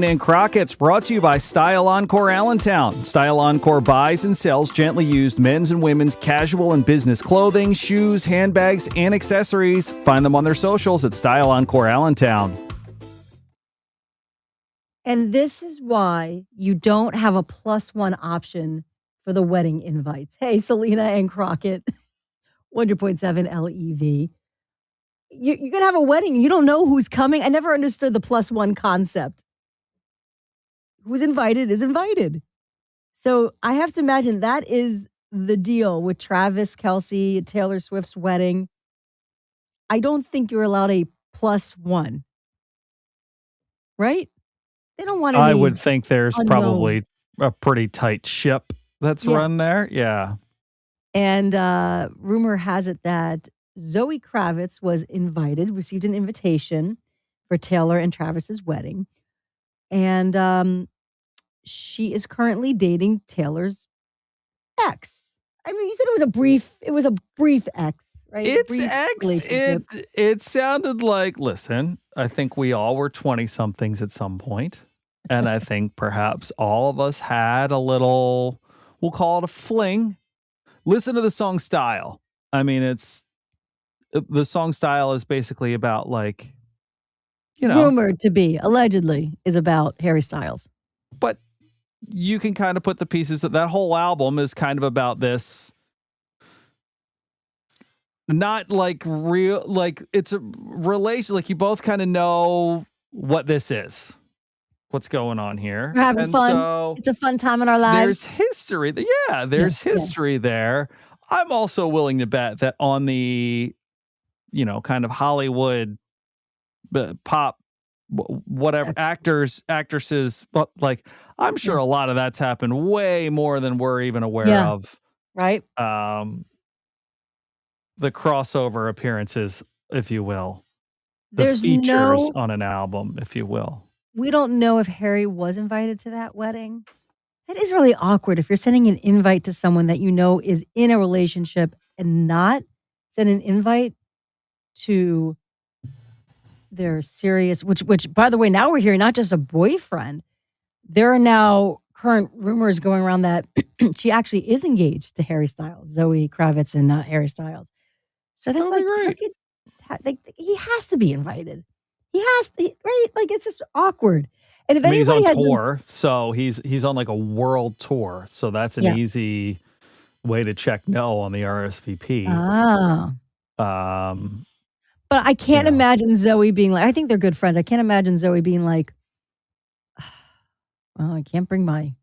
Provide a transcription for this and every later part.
And Crockett's brought to you by Style Encore Allentown. Style Encore buys and sells gently used men's and women's casual and business clothing, shoes, handbags, and accessories. Find them on their socials at Style Encore Allentown. And this is why you don't have a +1 option for the wedding invites. Hey, Selena and Crockett, 100.7 LEV. You're going to have a wedding and you don't know who's coming. I never understood the +1 concept. Who's invited is invited. So I have to imagine that is the deal with Travis Kelce, Taylor Swift's wedding. I don't think you're allowed a +1. Right? They don't want any I would think there's unknown. probably a pretty tight ship that's run there. Yeah. And rumor has it that Zoe Kravitz was invited, received an invitation for Taylor and Travis's wedding. And she is currently dating Taylor's ex. I mean, you said it was a brief ex, right? It's ex. It sounded like, listen, I think we all were 20-somethings at some point. And I think perhaps all of us had a little, we'll call it a fling. Listen to the song Style. I mean, the song Style is basically about like, rumored to be, allegedly, is about Harry Styles. But you can kind of put the pieces that whole album is kind of about this. Not like real, like it's a relation, like you both kind of know what this is. What's going on here. We're having fun. So it's a fun time in our lives. There's history. Yeah, there's history there. I'm also willing to bet that on the, kind of Hollywood pop, whatever, actresses, but like, I'm sure a lot of that's happened way more than we're even aware of. Right. The crossover appearances, if you will. The features on an album, if you will. We don't know if Harry was invited to that wedding. It is really awkward if you're sending an invite to someone that you know is in a relationship and not send an invite to their serious, which by the way, now we're hearing not just a boyfriend. There are now current rumors going around that she actually is engaged to Harry Styles, Zoe Kravitz and Harry Styles. So that's he has to be invited. He has to, right? Like, it's just awkward. And if he's on tour, so he's on like a world tour. So that's an easy way to check no on the RSVP. But I can't imagine Zoe being like, I think they're good friends. I can't imagine Zoe being like, well, I can't bring my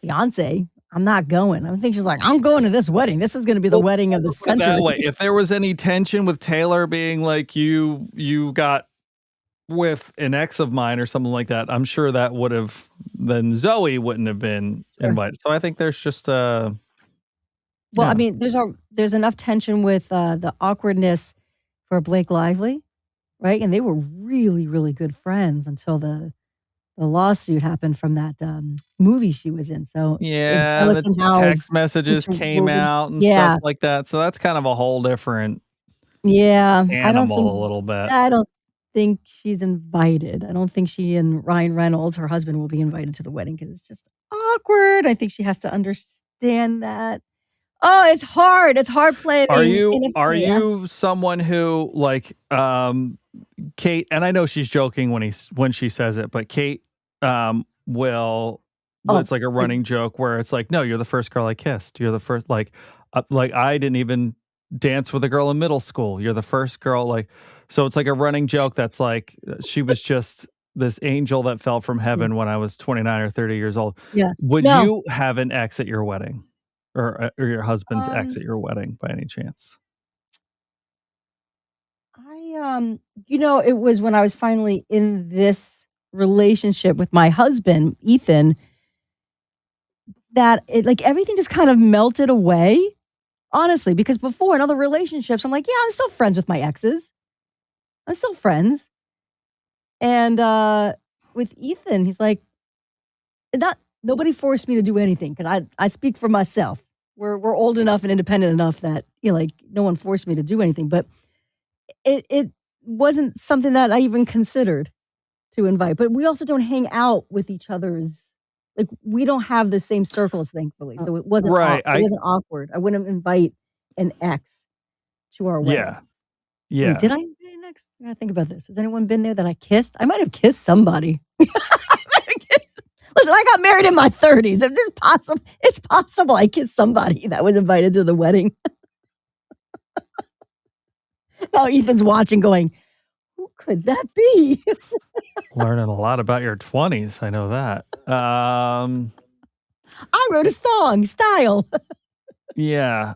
fiance. I'm not going. I think she's like, I'm going to this wedding. This is going to be the wedding of the century. That way, if there was any tension with Taylor being like, you got with an ex of mine or something like that, I'm sure that would have, then Zoe wouldn't have been invited. So I think there's just I mean, there's enough tension with the awkwardness for Blake Lively, right? And they were really, really good friends until the lawsuit happened from that movie she was in. So the text messages came out and stuff like that. So that's kind of a whole different animal a little bit. I don't think she's invited. I don't think she and Ryan Reynolds, her husband, will be invited to the wedding because it's just awkward. I think she has to understand that. Oh, it's hard. It's hard playing. Are you someone who like Kate? And I know she's joking when she says it, but Kate will. It's like a running joke where it's like, no, you're the first girl I kissed. You're the first. Like I didn't even dance with a girl in middle school. You're the first girl. Like, so it's like a running joke that's like she was just this angel that fell from heaven when I was 29 or 30 years old. Yeah. Would you have an ex at your wedding? Or your husband's ex at your wedding by any chance? It was when I was finally in this relationship with my husband, Ethan, that everything just kind of melted away, honestly, because before in other relationships, I'm like, yeah, I'm still friends with my exes. I'm still friends. And with Ethan, he's like, nobody forced me to do anything because I speak for myself. We're old enough and independent enough that no one forced me to do anything. But it wasn't something that I even considered. to invite, but we also don't hang out with each other's like, we don't have the same circles, thankfully, so it wasn't Right. it wasn't awkward. I wouldn't invite an ex to our wedding. Yeah. Wait, did I invite an ex? I gotta think about this. Has anyone been there that I kissed? I might have kissed somebody. Listen, I got married in my 30s. If it's possible I kissed somebody that was invited to the wedding. Now Ethan's watching going, who could that be? Learning a lot about your 20s. I know that. I wrote a song, Style. Yeah.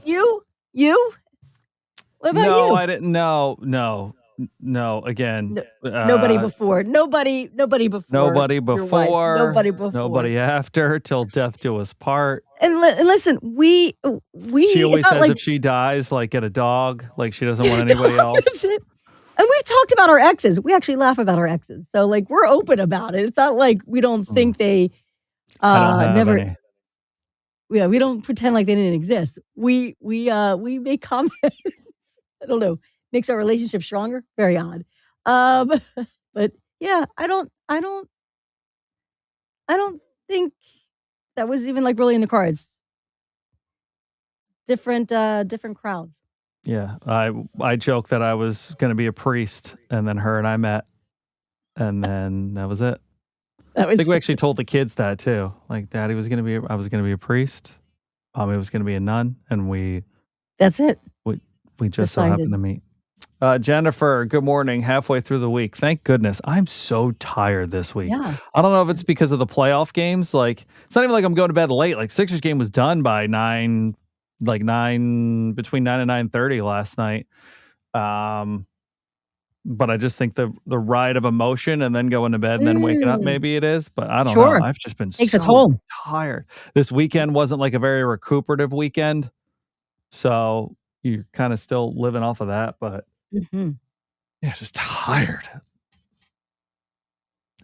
You? What about No, you? I didn't. No. Again, Nobody before. Nobody before. nobody your wife. before. Nobody before. Nobody after. Till death do us part. And listen, we. She always it's not says like, if she dies, like get a dog. Like she doesn't want anybody else. That's it. And we've talked about our exes. We actually laugh about our exes. So like we're open about it. It's not like we don't think they I don't have never. any. Yeah, we don't pretend like they didn't exist. We make comments. I don't know. Makes our relationship stronger. Very odd. But yeah, I don't think that was even like really in the cards. Different crowds. Yeah, I joke that I was going to be a priest, and then her and I met, and then that was it. I think we actually told the kids that too. Like, Daddy was going to be, I was going to be a priest, Mommy was going to be a nun, and that's it. We just so happened to meet. Jennifer, good morning. Halfway through the week. Thank goodness. I'm so tired this week. Yeah. I don't know if it's because of the playoff games. Like, it's not even like I'm going to bed late. Like, Sixers game was done by between 9 and 9:30 last night. But I just think the ride of emotion and then going to bed and then waking up, maybe it is. But I don't know. I've just been Takes a so toll. tired. This weekend wasn't like a very recuperative weekend. So you're kind of still living off of that. But yeah, just tired.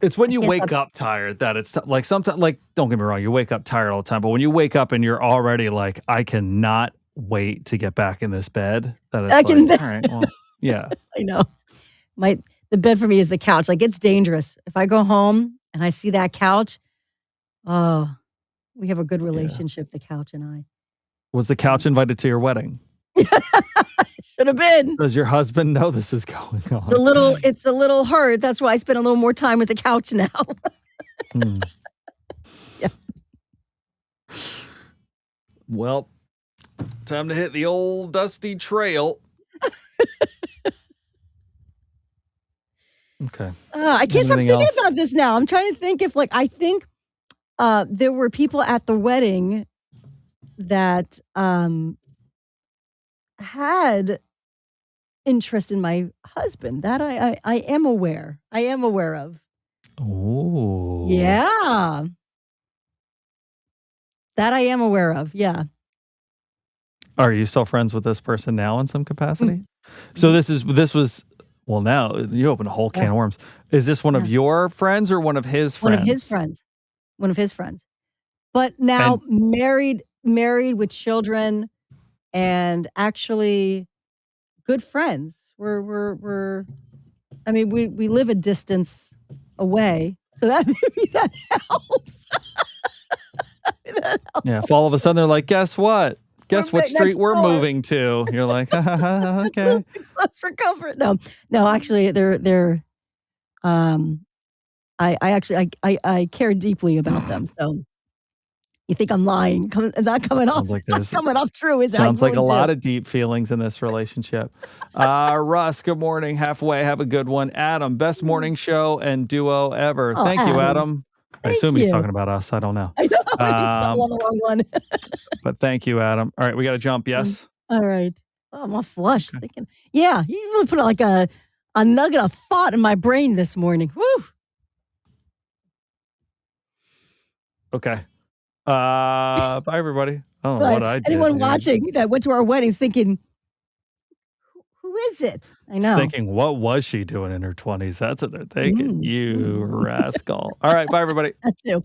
It's when you wake up tired that it's like sometimes, like, don't get me wrong, you wake up tired all the time, but when you wake up and you're already like, I cannot wait to get back in this bed, that it's like, all right, well, yeah. I know. The bed for me is the couch. Like, it's dangerous. If I go home and I see that couch, oh, we have a good relationship, the couch and I. Was the couch invited to your wedding? Should have been. Does your husband know this is going on? It's a little hurt. That's why I spend a little more time with the couch now. Yeah. Well, time to hit the old dusty trail. Okay. I can't stop thinking about this now. I'm trying to think if, like, I think there were people at the wedding that had interest in my husband. That I am aware. I am aware of. Oh. Yeah. That I am aware of. Yeah. Are you still friends with this person now in some capacity? So this was, well, now you open a whole can of worms. Is this one of your friends or one of his friends? One of his friends. One of his friends. But now married with children and actually good friends. We're I mean, we live a distance away. So that maybe that helps. Yeah, if all of a sudden they're like, guess what? Guess what street we're moving to? You're like, okay. Close for comfort. No, actually, they're. I care deeply about them. So you think I'm lying? It's not coming off. Like it's not coming off true. Is sounds like a lot of deep feelings in this relationship. Russ, good morning. Halfway, have a good one. Adam, best morning show and duo ever. Thank you, Adam. I assume he's talking about us. I don't know. I know. He's on the wrong one. But thank you, Adam. All right, we got to jump. Yes. All right. Oh, I'm all flushed thinking. Yeah, you really put like a nugget of thought in my brain this morning. Woo. Okay. Bye, everybody. I don't know what I did. Anyone watching that went to our weddings thinking, who is it? I know. Thinking, what was she doing in her 20s? That's what they're thinking. You rascal. All right. Bye, everybody. That too.